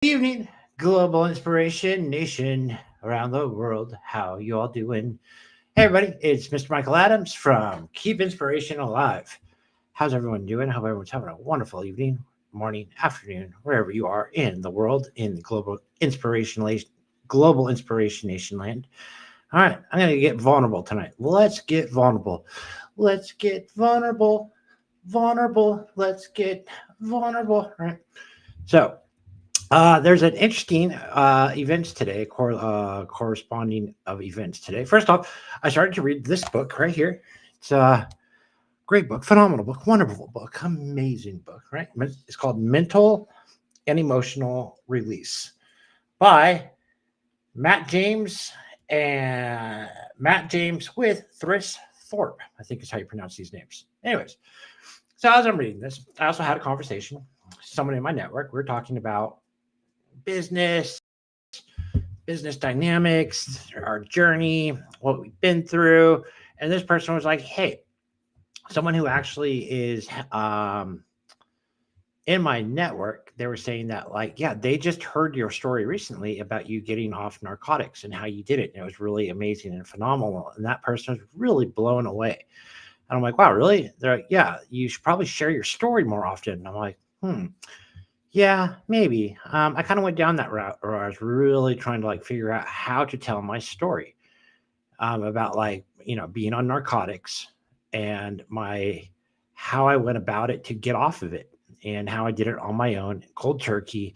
Evening, Global Inspiration Nation around the world. How you all doing? Hey, everybody, it's Mr. Michael Adams from Keep Inspiration Alive. How's everyone doing? I hope everyone's having a wonderful evening, morning, afternoon, wherever you are in the world, in the global inspiration nation land. All right, I'm going to get vulnerable tonight. Let's get vulnerable. Let's get vulnerable. Vulnerable. Let's get vulnerable. All right. So, there's an interesting events today, corresponding of events today. First off, I started to read this book right here. It's a great book, phenomenal book, wonderful book, amazing book, right? It's called Mental and Emotional Release by Matt James and Matt James with Thriss Thorpe. I think is how you pronounce these names. Anyways, so as I'm reading this, I also had a conversation with someone in my network. We were talking about business, business dynamics, our journey, what we've been through. And this person was like, hey, someone who actually is in my network, they were saying that, like, yeah, they just heard your story recently about you getting off narcotics and how you did it. And it was really amazing and phenomenal. And that person was really blown away. And I'm like, wow, really? They're like, yeah, you should probably share your story more often. And I'm like, yeah, maybe. I kind of went down that route where I was really trying to like figure out how to tell my story about like, being on narcotics and my how I went about it to get off of it and how I did it on my own, cold turkey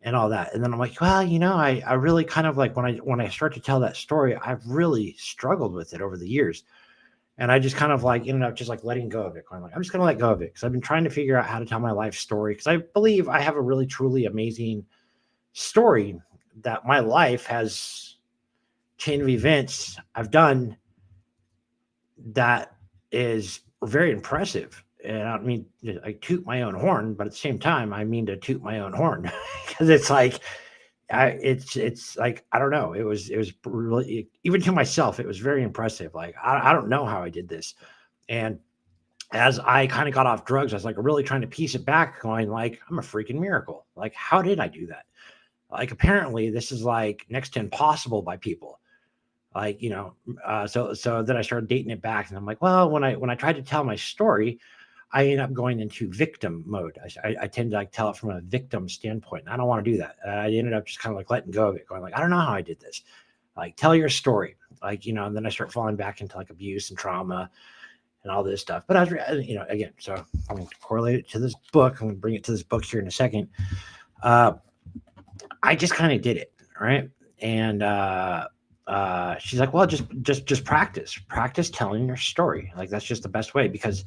and all that. And then I'm like, well, I really kind of like when I start to tell that story, I've really struggled with it over the years. And I just kind of like ended up just like letting go of it. Going like, I'm just gonna let go of it because I've been trying to figure out how to tell my life story because I believe I have a really truly amazing story that my life has chain of events I've done that is very impressive. And I don't mean I toot my own horn, but at the same time, I mean to toot my own horn because it's like it's like I don't know. It was really even to myself. It was very impressive. Like I don't know how I did this, and as I kind of got off drugs, I was like really trying to piece it back, going like I'm a freaking miracle. Like how did I do that? Like apparently this is like next to impossible by people. Like so then I started dating it back, and I'm like, well, when I tried to tell my story, I end up going into victim mode. I tend to like tell it from a victim standpoint. And I don't want to do that. I ended up just kind of like letting go of it, going like, I don't know how I did this. Like, tell your story. Like, and then I start falling back into like abuse and trauma and all this stuff. But I was, again, so I'm going to correlate it to this book. I'm going to bring it to this book here in a second. Uh, I just kind of did it, right? And she's like, well, just practice telling your story. Like that's just the best way because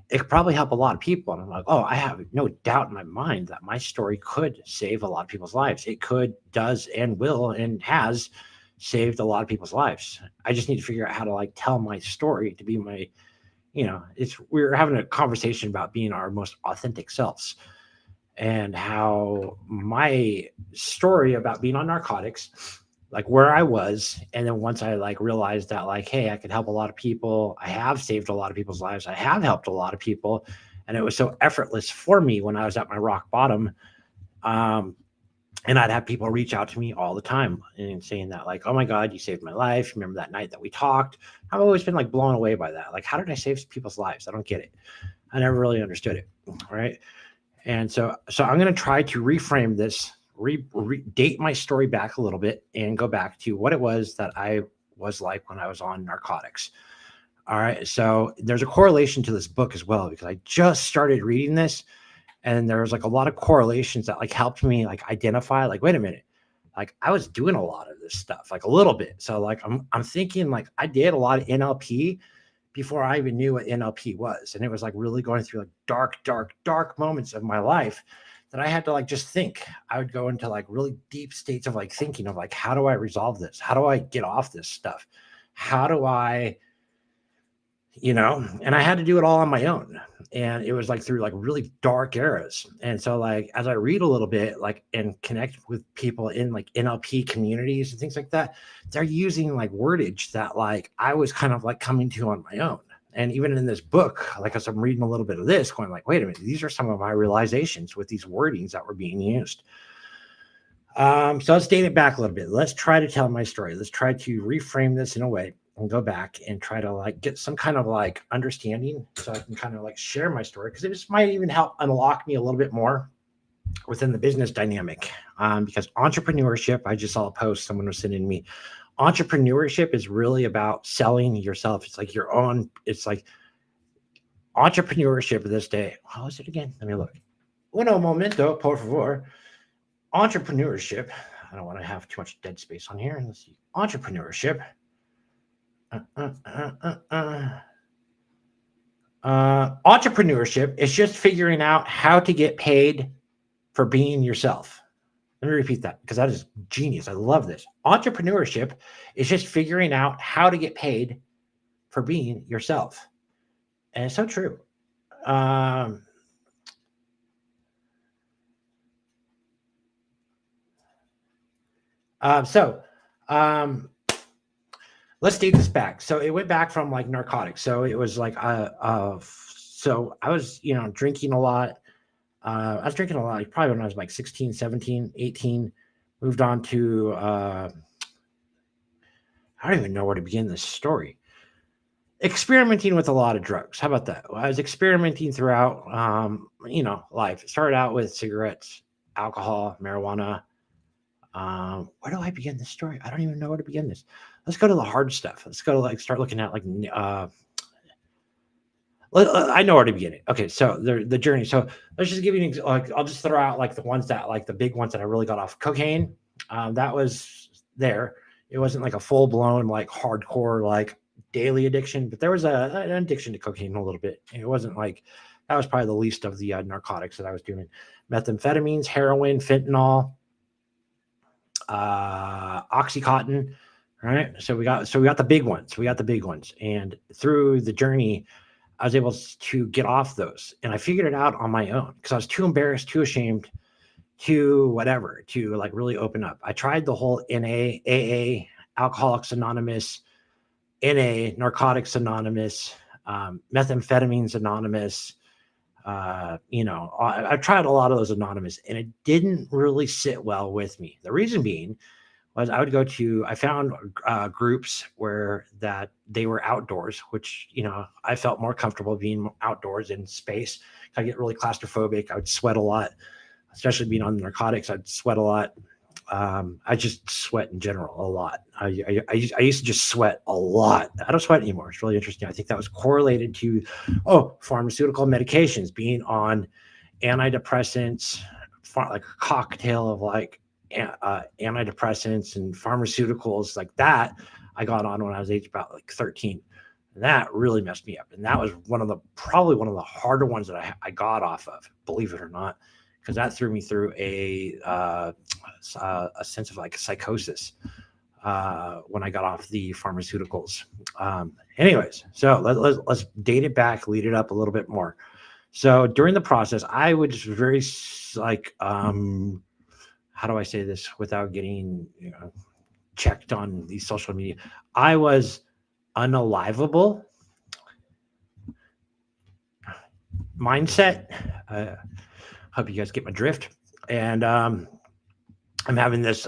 it could probably help a lot of people. And I'm like, oh, I have no doubt in my mind that my story could save a lot of people's lives. It could, does, and will, and has saved a lot of people's lives. I just need to figure out how to like tell my story to be my, we're having a conversation about being our most authentic selves and how my story about being on narcotics, like where I was. And then once I like realized that like, hey, I could help a lot of people. I have saved a lot of people's lives. I have helped a lot of people. And it was so effortless for me when I was at my rock bottom. And I'd have people reach out to me all the time and saying that like, oh my God, you saved my life. Remember that night that we talked? I've always been like blown away by that. Like, how did I save people's lives? I don't get it. I never really understood it. Right. And so I'm going to try to reframe this, date my story back a little bit and go back to what it was that I was like when I was on narcotics. All right. So there's a correlation to this book as well, because I just started reading this and there was like a lot of correlations that like helped me like identify like, wait a minute, like I was doing a lot of this stuff, like a little bit. So like, I'm thinking like I did a lot of NLP before I even knew what NLP was. And it was like really going through like dark moments of my life that I had to like just think. I would go into like really deep states of like thinking of like, how do I resolve this? How do I get off this stuff? How do I, and I had to do it all on my own. And it was like through like really dark eras. And so like, as I read a little bit, like, and connect with people in like NLP communities and things like that, they're using like wordage that like I was kind of like coming to on my own. And even in this book, like as I'm reading a little bit of this, going like, wait a minute, these are some of my realizations with these wordings that were being used. So let's date it back a little bit. Let's try to tell my story. Let's try to reframe this in a way and go back and try to like get some kind of like understanding so I can kind of like share my story because this might even help unlock me a little bit more within the business dynamic. Because entrepreneurship, I just saw a post someone was sending me. Entrepreneurship is really about selling yourself. It's like your own, it's like entrepreneurship this day. How is it again? Let me look. Uno momento, por favor. Entrepreneurship. I don't want to have too much dead space on here. Let's see. Entrepreneurship. Entrepreneurship is just figuring out how to get paid for being yourself. Let me repeat that because that is genius. I love this. Entrepreneurship is just figuring out how to get paid for being yourself. And it's so true. Um, so um, let's take this back. So it went back from like narcotics. So it was like, so I was, drinking a lot. I was drinking a lot, like, probably when I was like 16, 17, 18, moved on to, I don't even know where to begin this story. Experimenting with a lot of drugs. How about that? I was experimenting throughout, life. It started out with cigarettes, alcohol, marijuana. Where do I begin this story? I don't even know where to begin this. Let's go to the hard stuff. Let's go to like start looking at like I know where to begin it. Okay, so the journey. So let's just give you like I'll just throw out like the ones that like the big ones that I really got off. Cocaine, that was there. It wasn't like a full blown like hardcore like daily addiction, but there was an addiction to cocaine a little bit. And it wasn't like that was probably the least of the narcotics that I was doing. Methamphetamines, heroin, fentanyl, oxycontin. Right. So we got the big ones. We got the big ones, and through the journey I was able to get off those. And I figured it out on my own because I was too embarrassed, too ashamed, to whatever, to like really open up. I tried the whole NA, AA, Alcoholics Anonymous, NA, Narcotics Anonymous, Methamphetamines Anonymous. I've tried a lot of those anonymous and it didn't really sit well with me. The reason being was I found groups where that they were outdoors, which, I felt more comfortable being outdoors in space. I get really claustrophobic. I would sweat a lot, especially being on narcotics. I'd sweat a lot. I just sweat in general a lot. I used to just sweat a lot. I don't sweat anymore. It's really interesting. I think that was correlated to, pharmaceutical medications, being on antidepressants, like a cocktail of like antidepressants and pharmaceuticals like that. I got on when I was age about like 13. And that really messed me up. And that was probably one of the harder ones that I got off of, believe it or not, because that threw me through a sense of like psychosis when I got off the pharmaceuticals. Anyways, so let's date it back, lead it up a little bit more. So during the process, I would just very like, how do I say this without getting checked on these social media? I was unalivable mindset. Hope you guys get my drift. And I'm having this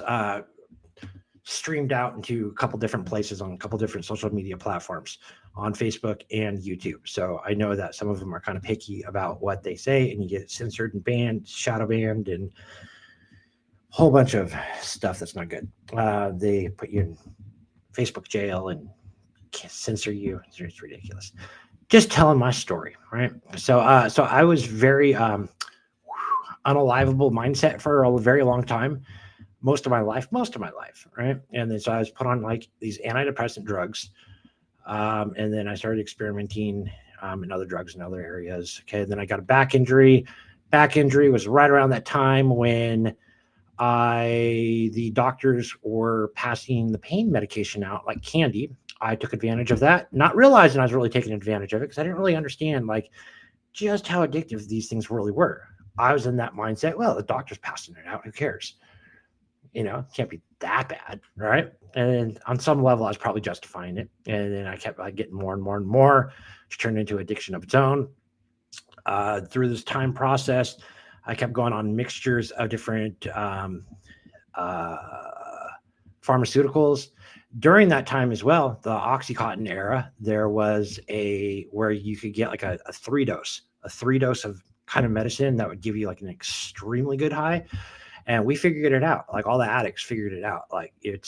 streamed out into a couple different places on a couple different social media platforms on Facebook and YouTube. So I know that some of them are kind of picky about what they say, and you get censored and banned, shadow banned, and a whole bunch of stuff that's not good. They put you in Facebook jail and censor you. It's ridiculous. Just telling my story, right? So I was very unalivable mindset for a very long time, most of my life, right? And then so I was put on like these antidepressant drugs, and then I started experimenting in other drugs in other areas. Okay, then I got a back injury. Back injury was right around that time when the doctors were passing the pain medication out like candy. I took advantage of that, not realizing I was really taking advantage of it because I didn't really understand like just how addictive these things really were. I was in that mindset. Well, the doctor's passing it out. Who cares? Can't be that bad, right? And on some level, I was probably justifying it. And then I kept like getting more and more and more, which turned into addiction of its own. Through this time process, I kept going on mixtures of different pharmaceuticals. During that time as well, the Oxycontin era, there was a where you could get like a three dose of kind of medicine that would give you like an extremely good high. And we figured it out. Like all the addicts figured it out. Like it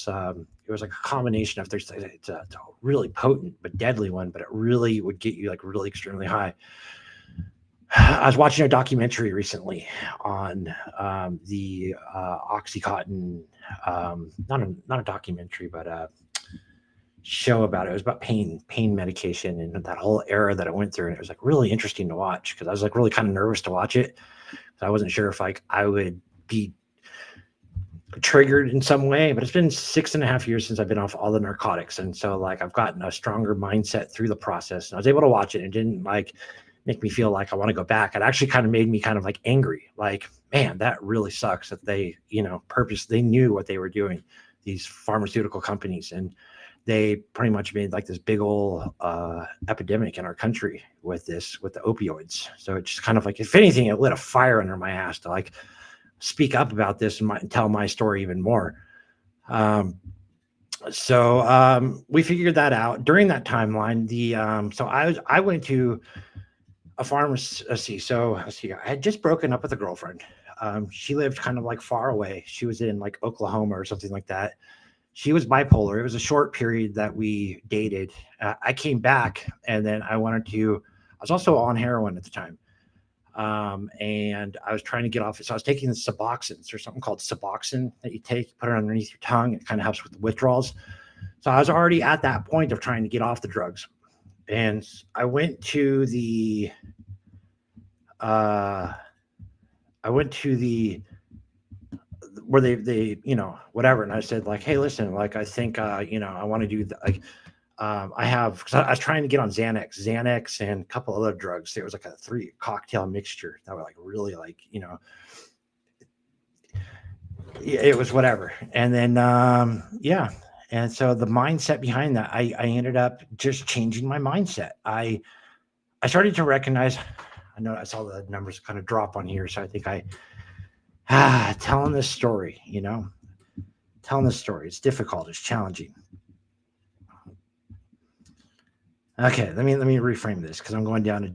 was like a combination of it's a really potent but deadly one, but it really would get you like really extremely high. I was watching a documentary recently on the OxyContin, not a documentary, but a show about it. It was about pain medication, and that whole era that it went through. And it was like really interesting to watch because I was like really kind of nervous to watch it. So I wasn't sure if like I would be triggered in some way, but it's been 6.5 years since I've been off all the narcotics. And so like I've gotten a stronger mindset through the process, and I was able to watch it and it didn't like make me feel like I want to go back. It actually kind of made me kind of like angry. Like, man, that really sucks that they, they knew what they were doing, these pharmaceutical companies, and they pretty much made like this big old epidemic in our country with the opioids. So it's just kind of like, if anything, it lit a fire under my ass to like speak up about this and tell my story even more. So we figured that out during that timeline. So I went to a pharmacy. So let's see, I had just broken up with a girlfriend. She lived kind of like far away. She was in like Oklahoma or something like that. She was bipolar. It was a short period that we dated. I came back, and then I was also on heroin at the time. And I was trying to get off it. So I was taking the Suboxone. There's something called Suboxone that you take, put it underneath your tongue. It kind of helps with the withdrawals. So I was already at that point of trying to get off the drugs. And I went to the where they whatever, and I said like, hey, listen, like I think I want to do like I have, because I was trying to get on Xanax and a couple other drugs. There was like a 3 cocktail mixture that were like really like it was whatever. And then and so the mindset behind that, I ended up just changing my mindset. I started to recognize, I know I saw the numbers kind of drop on here, so I think telling this story, it's difficult, it's challenging. Okay, let me reframe this, because I'm going down a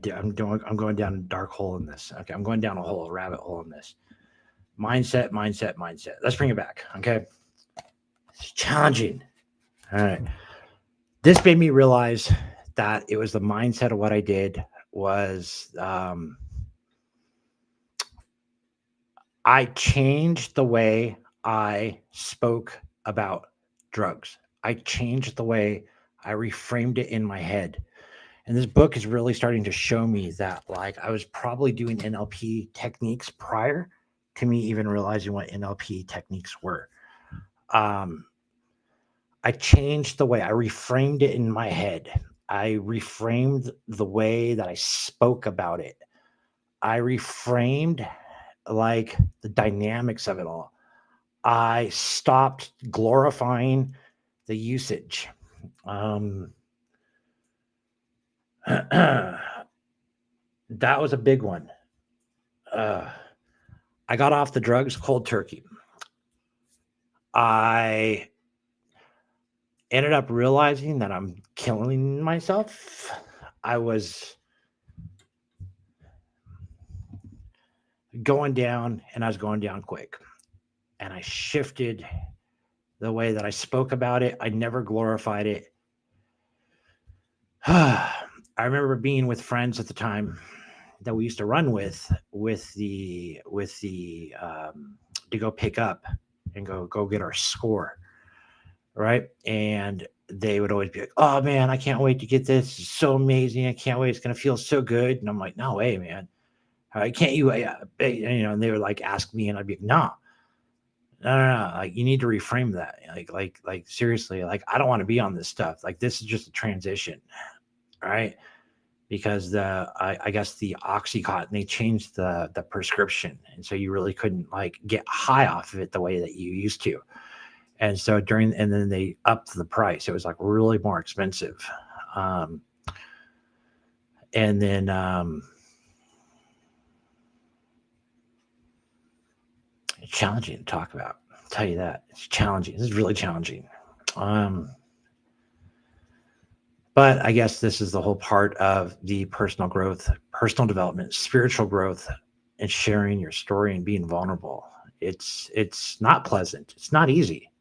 dark hole in this. Okay, I'm going down a rabbit hole in this. Mindset. Let's bring it back. Okay, it's challenging. All right, this made me realize that it was the mindset of what I did was I changed the way I spoke about drugs. I changed the way I reframed it in my head. And this book is really starting to show me that like I was probably doing NLP techniques prior to me even realizing what NLP techniques were. I changed the way I reframed it in my head. I reframed the way that I spoke about it. I reframed like the dynamics of it all. I stopped glorifying the usage. That was a big one. I got off the drugs cold turkey. I ended up realizing that I'm killing myself. I was going down, and I was going down quick. And I shifted the way that I spoke about it. I never glorified it. I remember being with friends at the time that we used to run with the to go pick up and go get our score, right? And they would always be like, "Oh man, I can't wait to get this. It's so amazing. I can't wait. It's gonna feel so good." And I'm like, "No way, man. Can't you?" And they would like ask me, and I'd be like, "No, no. Like you need to reframe that. Like seriously. Like I don't want to be on this stuff. Like this is just a transition, right?" Because I guess the Oxycontin, they changed the prescription, and so you really couldn't like get high off of it the way that you used to. And so and then they upped the price. It was like really more expensive. And then it's challenging to talk about. tell you that. It's challenging. This is really challenging. Um, but I guess this is the whole part of the personal growth, personal development, spiritual growth, and sharing your story and being vulnerable. It's not pleasant. It's not easy.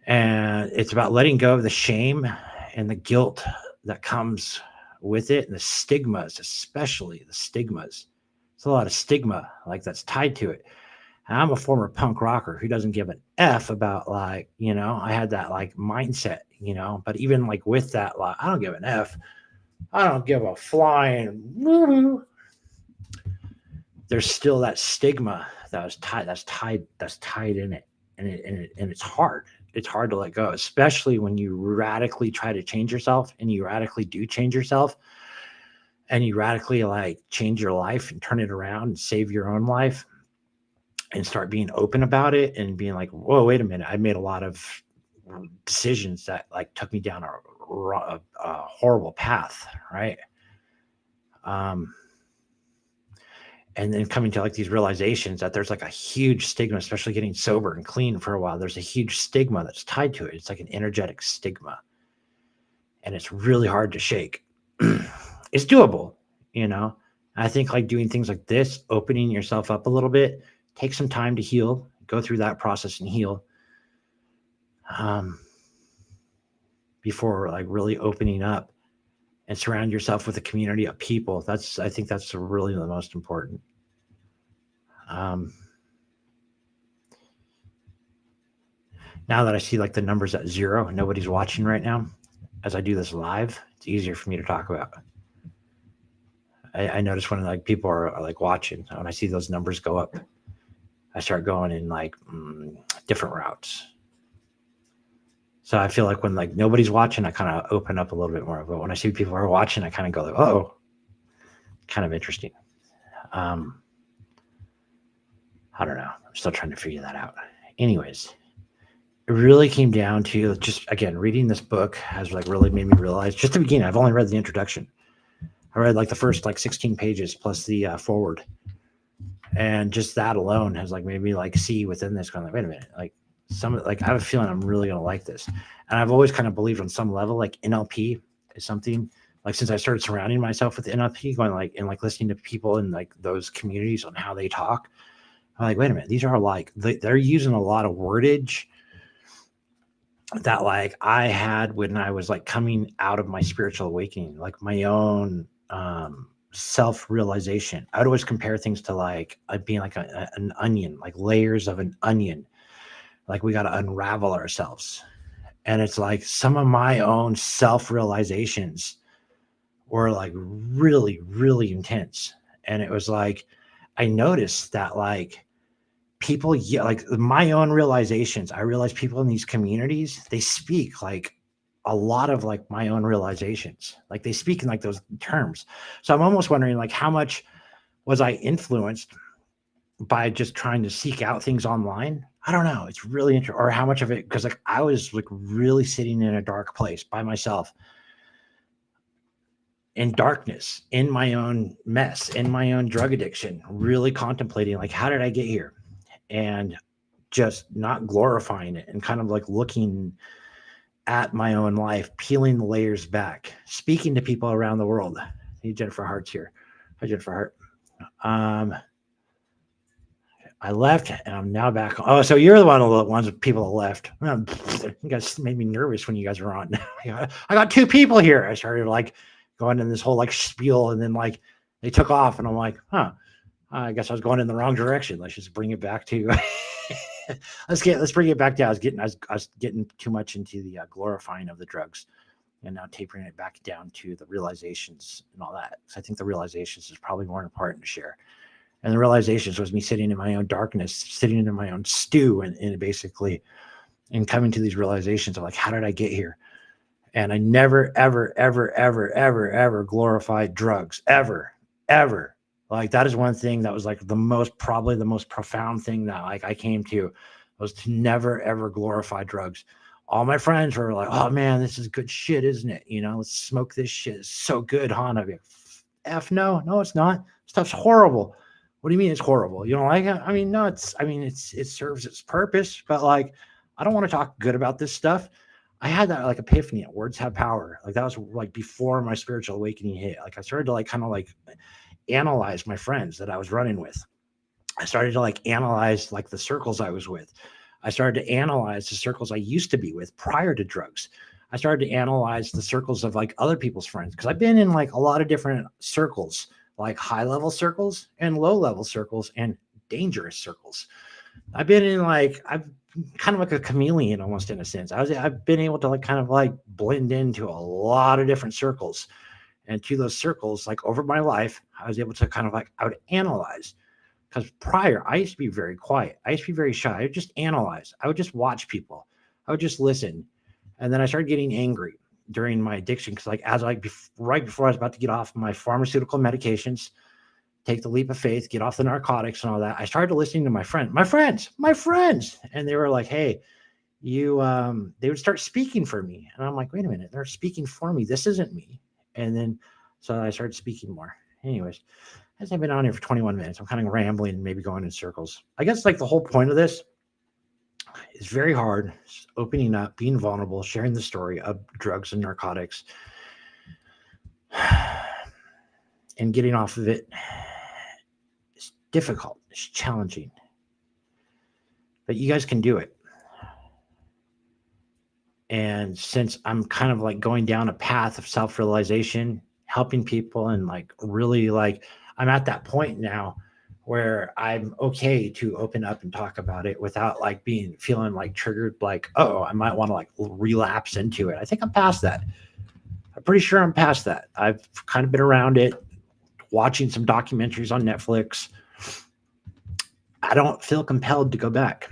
And it's about letting go of the shame and the guilt that comes with it, and the stigmas, especially the stigmas. There's a lot of stigma like that's tied to it. And I'm a former punk rocker who doesn't give an F about, like, I had that like mindset, but even like with that, like, I don't give an F. I don't give a flying woo. There's still that stigma that's tied in it. And it's hard. It's hard to let go, especially when you radically try to change yourself, and you radically do change yourself, and you radically like change your life and turn it around and save your own life, and start being open about it and being like, whoa, wait a minute. I made a lot of decisions that like took me down a horrible path. Right. Um, and then coming to like these realizations that there's like a huge stigma, especially getting sober and clean for a while. There's a huge stigma that's tied to it. It's like an energetic stigma, and it's really hard to shake. It's doable, you know. I think like doing things like this, opening yourself up a little bit, take some time to heal, go through that process and heal, um, before like really opening up, and surround yourself with a community of people. I think that's really the most important. Um, now that I see like the numbers at zero and nobody's watching right now, as I do this live, it's easier for me to talk about. I notice when like people are like watching, when I see those numbers go up, I start going in like different routes. So I feel like when like nobody's watching, I kind of open up a little bit more. But when I see people are watching, I kind of go like, oh, kind of interesting. Um, I don't know. I'm still trying to figure that out. Anyways, it really came down to just, again, reading this book has like really made me realize, just the beginning. I've only read the introduction. I read like the first like 16 pages plus the forward, and just that alone has like made me like see within this, going like, wait a minute, like like I have a feeling I'm really gonna like this. And I've always kind of believed on some level like NLP is something, like since I started surrounding myself with NLP, going like and like listening to people in like those communities on how they talk. I'm like, wait a minute, these are like they're using a lot of wordage that like I had when I was like coming out of my spiritual awakening, like my own self-realization. I would always compare things to like being like an onion, like layers of an onion. Like we got to unravel ourselves. And it's like some of my own self-realizations were like really, really intense. And it was like, I noticed that like people, yeah, like my own realizations, I realized people in these communities, they speak like a lot of like my own realizations. Like they speak in like those terms. So I'm almost wondering like how much was I influenced by just trying to seek out things online? I don't know. It's really interesting. Or how much of it, because like I was like really sitting in a dark place by myself, in darkness, in my own mess, in my own drug addiction, really contemplating like, how did I get here? And just not glorifying it, and kind of like looking at my own life, peeling the layers back, speaking to people around the world. Hey, Jennifer Hart's here. Hi, Jennifer Hart. I left and I'm now back. Oh, so you're the one of the ones with people that left. You guys made me nervous when you guys were on. I got two people here. I started like going in this whole like spiel, and then like they took off, and I'm like, huh, I guess I was going in the wrong direction. Let's just bring it back to let's bring it back down. I was getting too much into the glorifying of the drugs, and now tapering it back down to the realizations and all that. So I think the realizations is probably more important to share. And the realizations was me sitting in my own darkness, sitting in my own stew, and basically, and coming to these realizations of like, how did I get here? And I never, ever, ever, ever, ever, ever glorified drugs, ever, ever. Like that is one thing that was like probably the most profound thing that like I came to, was to never, ever glorify drugs. All my friends were like, oh man, this is good shit, isn't it? Let's smoke this shit. It's so good, huh? And I'd be like, F no, it's not. Stuff's horrible. What do you mean it's horrible? You don't like it? I mean, no, it serves its purpose, but like, I don't want to talk good about this stuff. I had that like epiphany at Words Have Power. Like that was like before my spiritual awakening hit. Like I started to like kind of like analyze my friends that I was running with. I started to like analyze like the circles I was with. I started to analyze the circles I used to be with prior to drugs. I started to analyze the circles of like other people's friends because I've been in like a lot of different circles, like high level circles and low level circles and dangerous circles. I've kind of like a chameleon almost in a sense. I've been able to like kind of like blend into a lot of different circles. And to those circles, like over my life, I was able to kind of like I would analyze because prior I used to be very quiet. I used to be very shy. I would just analyze. I would just watch people. I would just listen. And then I started getting angry during my addiction because like right before I was about to get off my pharmaceutical medications, take the leap of faith, get off the narcotics and all that, I started listening to my friends. And they were like, hey, they would start speaking for me. And I'm like, wait a minute, they're speaking for me. This isn't me. And then, so I started speaking more. Anyways, as I've been on here for 21 minutes, I'm kind of rambling and maybe going in circles. I guess like the whole point of this is very hard. It's opening up, being vulnerable, sharing the story of drugs and narcotics and getting off of it. It's difficult. It's challenging. But you guys can do it. And since I'm kind of like going down a path of self-realization, helping people and like really like I'm at that point now where I'm okay to open up and talk about it without like feeling like triggered, like, oh, I might want to like relapse into it. I think I'm past that. I'm pretty sure I'm past that. I've kind of been around it, watching some documentaries on Netflix. I don't feel compelled to go back.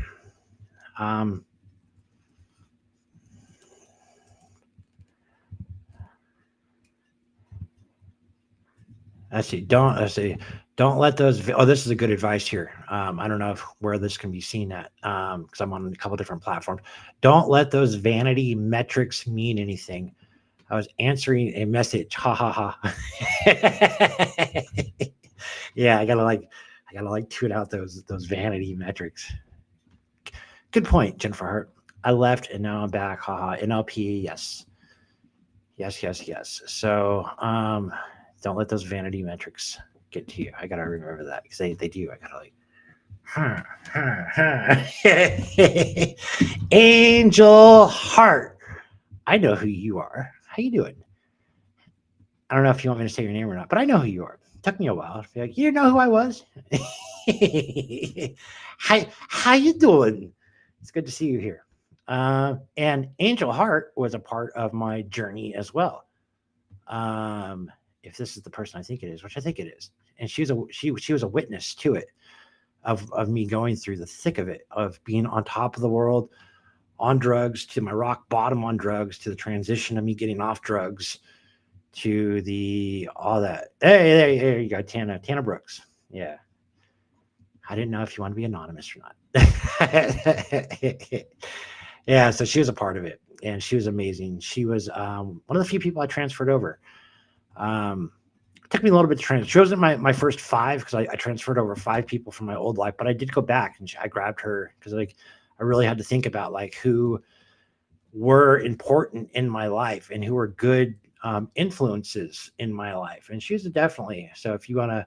Let's see. Don't let those. Oh, this is a good advice here. I don't know where this can be seen at because I'm on a couple different platforms. Don't let those vanity metrics mean anything. I was answering a message. Ha ha ha. Yeah, I gotta like tune out those vanity metrics. Good point, Jennifer Hart. I left and now I'm back. Haha. NLP, yes. Yes. So don't let those vanity metrics get to you. I gotta remember that because they do. I gotta like Angel Heart. I know who you are. How you doing? I don't know if you want me to say your name or not, but I know who you are. It took me a while to be like, you know who I was? How you doing? It's good to see you here. And Angel Heart was a part of my journey as well. If this is the person I think it is, which I think it is, and she was a witness to it, of me going through the thick of it, of being on top of the world on drugs, to my rock bottom on drugs, to the transition of me getting off drugs, to the all that. Hey, there you go, Tana Brooks. Yeah, I didn't know if you want to be anonymous or not. Yeah, so she was a part of it, and she was amazing. She was one of the few people I transferred over. It took me a little bit to transfer. She wasn't my first five because I transferred over 5 people from my old life, but I did go back and I grabbed her because like I really had to think about like who were important in my life and who were good influences in my life, and she's definitely. So if you want to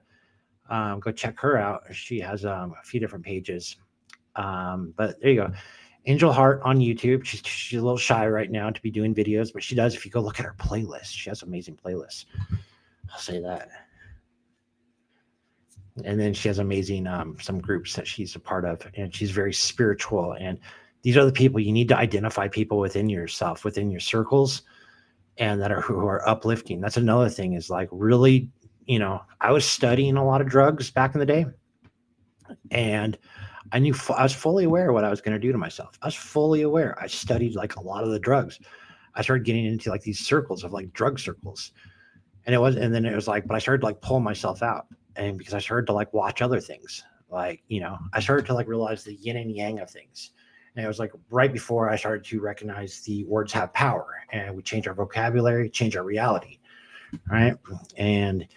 go check her out, she has a few different pages. But there you go. Angel Heart on YouTube. She's a little shy right now to be doing videos, but she does. If you go look at her playlist, she has amazing playlists. I'll say that. And then she has amazing some groups that she's a part of, and she's very spiritual. And these are the people you need to identify people within yourself, within your circles, and that are who are uplifting. That's another thing is like really, I was studying a lot of drugs back in the day, and I was fully aware of what I was going to do to myself. I was fully aware. I studied like a lot of the drugs. I started getting into like these circles of like drug circles. And then it was like, but I started to like pull myself out. And because I started to like watch other things, like, I started to like realize the yin and yang of things. And it was like right before I started to recognize the words have power and we change our vocabulary, change our reality. Right. And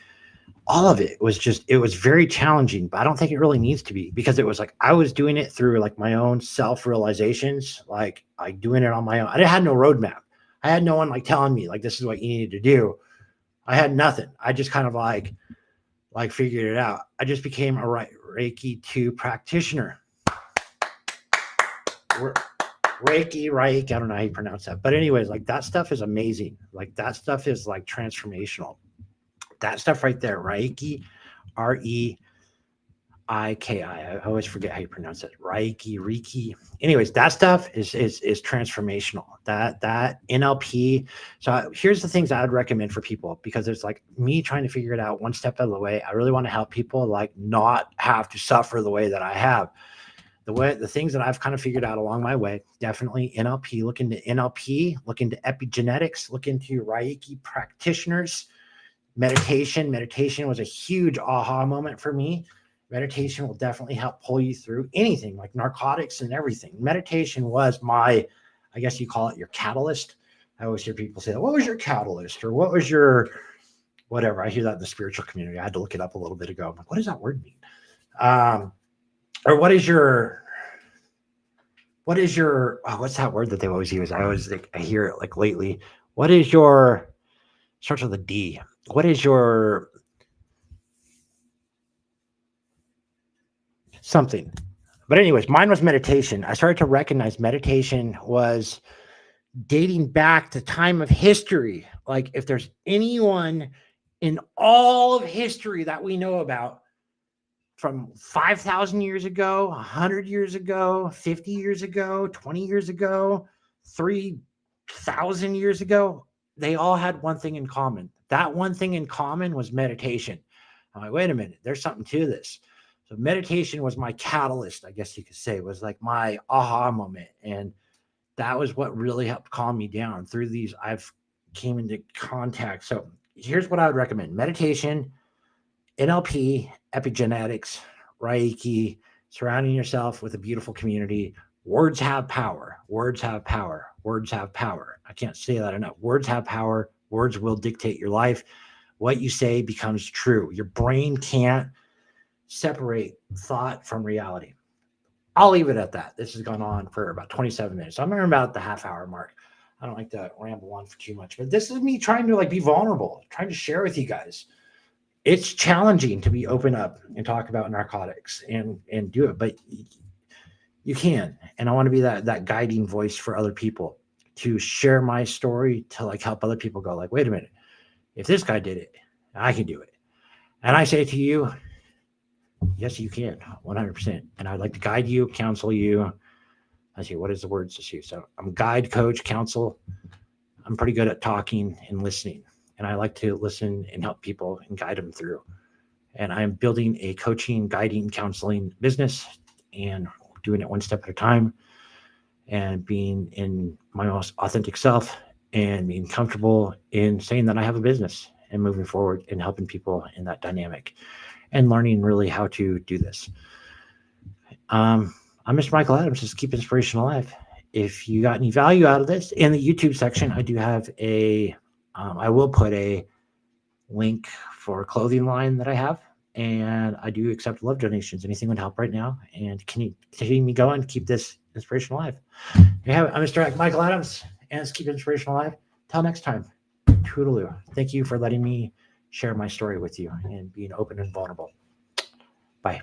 all of it was just, it was very challenging, but I don't think it really needs to be, because it was like I was doing it through like my own self realizations, like doing it on my own. I had no roadmap. I had no one like telling me like this is what you needed to do. I had nothing. I just kind of like figured it out. I just became a Reiki 2 practitioner. Reiki, I don't know how you pronounce that. But anyways, like that stuff is amazing. Like that stuff is like transformational. That stuff right there, Reiki, Reiki. I always forget how you pronounce it. Reiki. Anyways, that stuff is transformational. That NLP. So here's the things I would recommend for people, because it's like me trying to figure it out one step out of the way. I really want to help people like not have to suffer the way that I have. The things that I've kind of figured out along my way, definitely NLP. Look into NLP. Look into epigenetics. Look into Reiki practitioners. Meditation was a huge aha moment for me. Meditation will definitely help pull you through anything like narcotics and everything. Meditation was my, I guess you call it your catalyst. I always hear people say, what was your catalyst? Or what was your whatever? I hear that in the spiritual community. I had to look it up a little bit ago. I'm like, what does that word mean? Or what is your, what's that word that they always use? I always I hear it like lately. What is your, starts with a D. What is your something? But anyways, mine was meditation. I started to recognize meditation was dating back to time of history. Like if there's anyone in all of history that we know about from 5,000 years ago, 100 years ago, 50 years ago, 20 years ago, 3,000 years ago, they all had one thing in common. That one thing in common was meditation. I'm like, wait a minute, there's something to this. So meditation was my catalyst, I guess you could say, was like my aha moment. And that was what really helped calm me down through these. I've came into contact. So here's what I would recommend: meditation, NLP, epigenetics, Reiki, surrounding yourself with a beautiful community. Words have power. Words have power. Words have power. I can't say that enough. Words have power. Words will dictate your life. What you say becomes true. Your brain can't separate thought from reality. I'll leave it at that. This has gone on for about 27 minutes. I'm around about the half-hour mark. I don't like to ramble on for too much, but this is me trying to like be vulnerable, trying to share with you guys. It's challenging to be open up and talk about narcotics and do it, but you can. And I want to be that guiding voice for other people, to share my story, to like help other people go like, wait a minute, if this guy did it, I can do it. And I say to you, yes, you can, 100%. And I'd like to guide you, counsel you. I see, what is the words to use? So I'm guide, coach, counsel. I'm pretty good at talking and listening. And I like to listen and help people and guide them through. And I'm building a coaching, guiding, counseling business and doing it one step at a time, and being in my most authentic self and being comfortable in saying that I have a business and moving forward and helping people in that dynamic and learning really how to do this. I'm Mr. Michael Adams. Just keep inspiration alive. If you got any value out of this, in the YouTube section, I do have I will put a link for a clothing line that I have, and I do accept love donations. Anything would help right now. And can you continue me going, keep this inspiration alive? I'm Mr. Michael Adams, and let's keep inspiration alive. Till next time, toodaloo. Thank you for letting me share my story with you and being open and vulnerable. Bye.